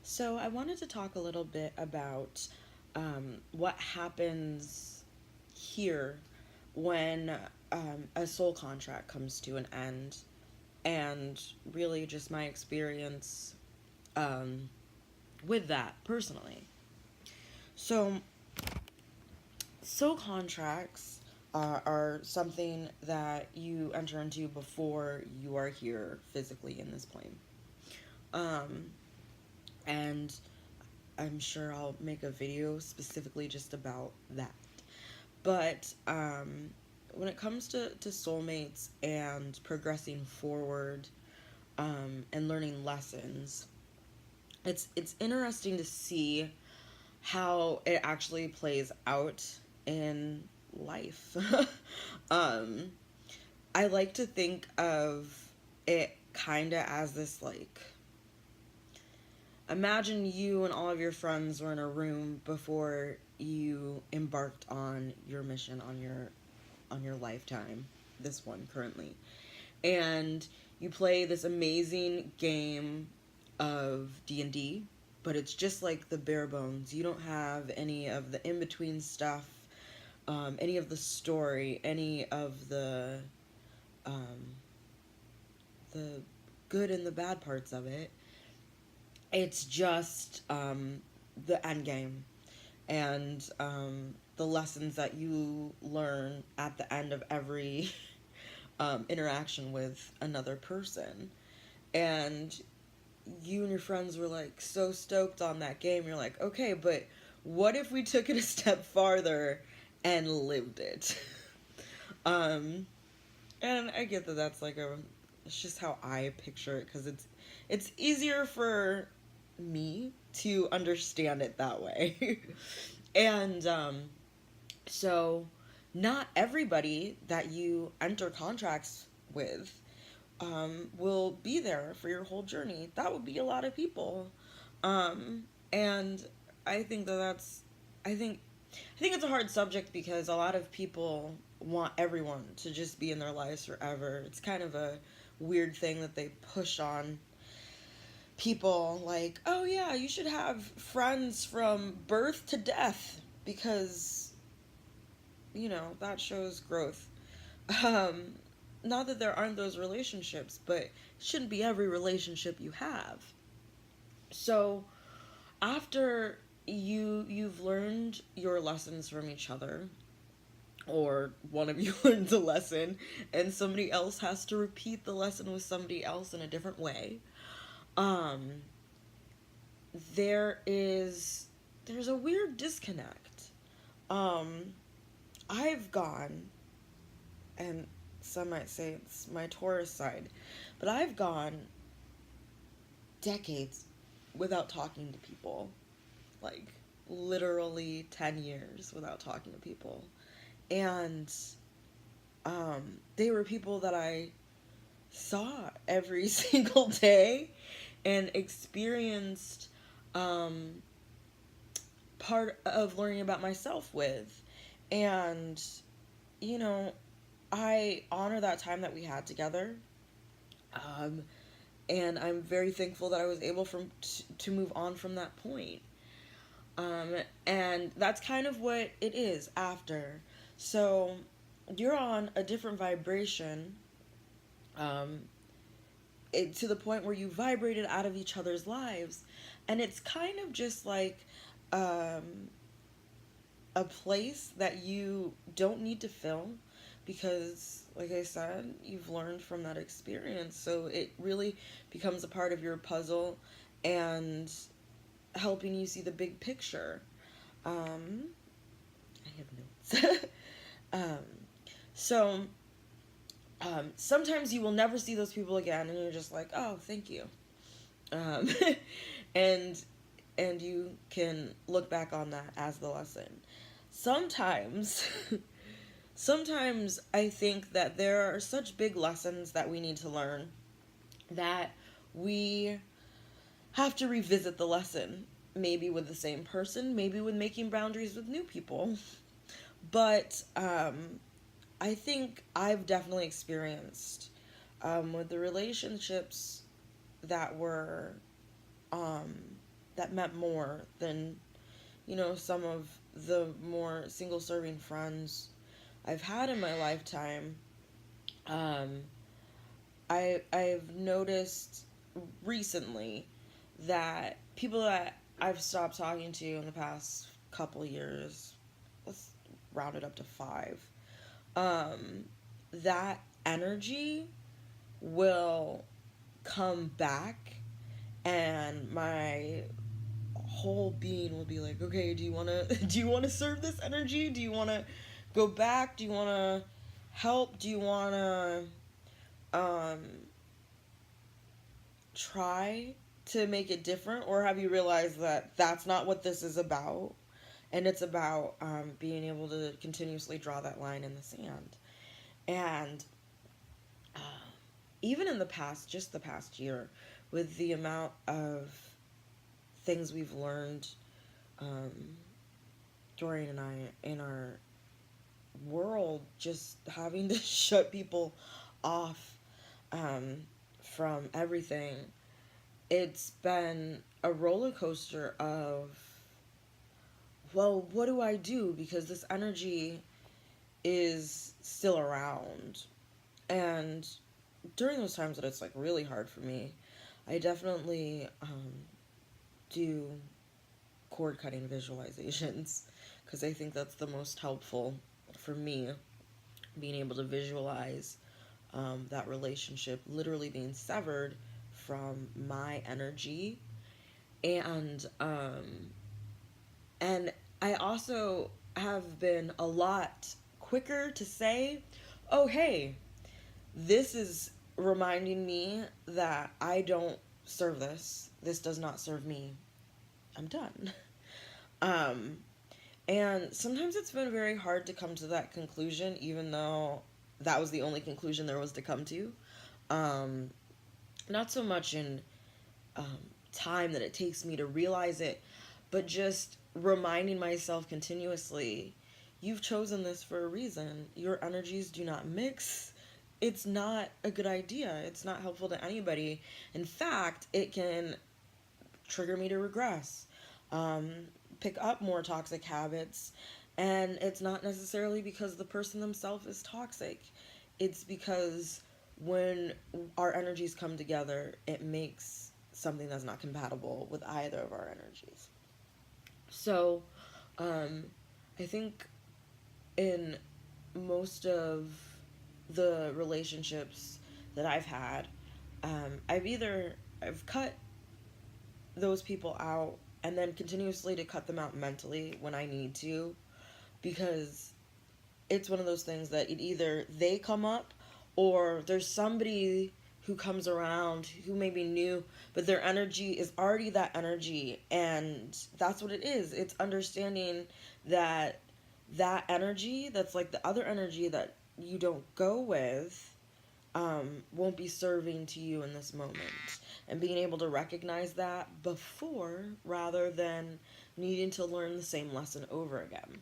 So, I wanted to talk a little bit about what happens here when a soul contract comes to an end, and really just my experience um, with that personally. So, soul contracts are something that you enter into before you are here physically in this plane. Um, and I'm sure I'll make a video specifically just about that. But when it comes to soulmates and progressing forward and learning lessons, it's interesting to see how it actually plays out in life. um, I like to think of it kind of as this like imagine you and all of your friends were in a room before you embarked on your mission on your lifetime, this one currently, and you play this amazing game of D&D, but it's just like the bare bones. You don't have any of the in between stuff, any of the story, any of um, the good and the bad parts of it. It's just the end game and the lessons that you learn at the end of every interaction with another person. And you and your friends were like so stoked on that game. You're like, okay, but what if we took it a step farther and lived it? um, and I get that that's like it's just how I picture it because it's easier for me to understand it that way. And so, not everybody that you enter contracts with will be there for your whole journey. That would be a lot of people. And I think that that's, I think, I think it's a hard subject because a lot of people want everyone to just be in their lives forever. It's kind of a weird thing that they push on people like, oh yeah, you should have friends from birth to death because, that shows growth. Um, Not that there aren't those relationships, but it shouldn't be every relationship you have. So after you've learned your lessons from each other, or one of you learns a lesson and somebody else has to repeat the lesson with somebody else in a different way, um there is there's a weird disconnect. um I've gone, and some might say it's my Taurus side, but I've gone decades without talking to people, like literally 10 years without talking to people. And they were people that I saw every single day and experienced um, part of learning about myself with. And, you know, I honor that time that we had together. Um, and I'm very thankful that I was able to move on from that point. Um, and that's kind of what it is after. So you're on a different vibration, um, to the point where you vibrated out of each other's lives, and it's kind of just like um, a place that you don't need to fill because, like I said, you've learned from that experience. So it really becomes a part of your puzzle and helping you see the big picture. Um, I have notes. um, so sometimes you will never see those people again, and you're just like, oh, thank you. Um, and and you can look back on that as the lesson. Sometimes sometimes I think that there are such big lessons that we need to learn that we have to revisit the lesson, maybe with the same person, maybe with making boundaries with new people. But I think I've definitely experienced with the relationships that were that meant more than, some of the more single serving friends I've had in my lifetime. Um, I've noticed recently that people that I've stopped talking to in the past couple years, let's round it up to 5, um, that energy will come back, and my whole being will be like, okay, do you want to do you want to serve this energy? Do you want to go back? Do you want to help? Do you want to try to make it different, or have you realized that that's not what this is about, and it's about being able to continuously draw that line in the sand? And uh, even in the past, just the past year, with the amount of things we've learned, um, Dorian and I, in our world, just having to shut people off um, from everything, it's been a roller coaster of, well, what do I do? Because this energy is still around. And during those times that it's like really hard for me, I definitely do cord cutting visualizations, because I think that's the most helpful for me, being able to visualize that relationship literally being severed from my energy. And I also have been a lot quicker to say, oh, hey, this is reminding me that I don't serve this. This does not serve me. I'm done. Um, and sometimes it's been very hard to come to that conclusion, even though that was the only conclusion there was to come to. Um, Not so much in um, time that it takes me to realize it, but just reminding myself continuously, you've chosen this for a reason. Your energies do not mix. It's not a good idea. It's not helpful to anybody. In fact, it can trigger me to regress, um, pick up more toxic habits. And it's not necessarily because the person themselves is toxic. It's because when our energies come together, it makes something that's not compatible with either of our energies. So, um, I think in most of the relationships that I've had, I've cut those people out, and then continuously to cut them out mentally when I need to, because it's one of those things that either they come up, or there's somebody who comes around who may be new, but their energy is already that energy. And that's what it is. It's understanding that that energy, that's like the other energy that you don't go with, won't be serving to you in this moment. And being able to recognize that before, rather than needing to learn the same lesson over again.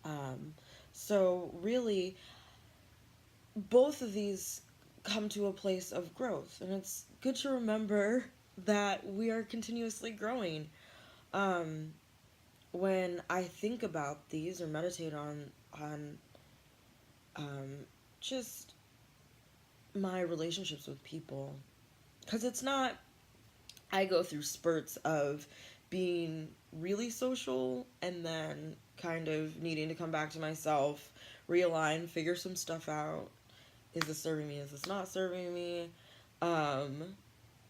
Um, so really, both of these come to a place of growth, and it's good to remember that we are continuously growing. Um, when I think about these or meditate on um, just my relationships with people, because it's not, I go through spurts of being really social and then kind of needing to come back to myself, realign, figure some stuff out. Is this serving me? Is this not serving me? Um,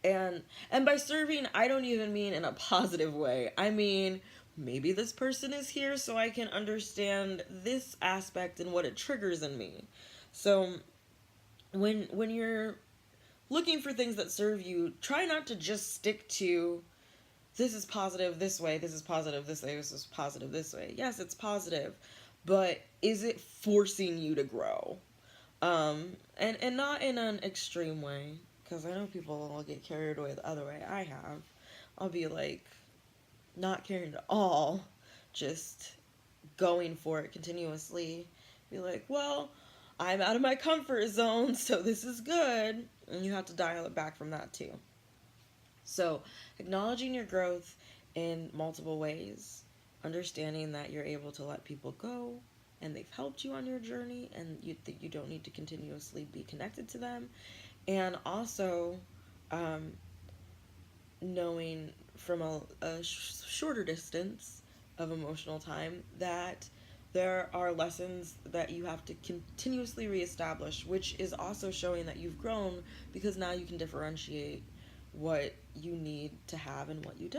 and by serving, I don't even mean in a positive way. I mean, maybe this person is here so I can understand this aspect and what it triggers in me. So when you're looking for things that serve you, try not to just stick to, this is positive this way, this is positive this way, this is positive this way. Yes, it's positive, but is it forcing you to grow? And not in an extreme way, because I know people will get carried away the other way. I have. I'll be like, not caring at all, just going for it continuously. Be like, well, I'm out of my comfort zone, so this is good. And you have to dial it back from that too. So, acknowledging your growth in multiple ways, understanding that you're able to let people go and they've helped you on your journey and that you don't need to continuously be connected to them, and also um, knowing from a shorter distance of emotional time that there are lessons that you have to continuously reestablish, which is also showing that you've grown because now you can differentiate what you need to have and what you don't.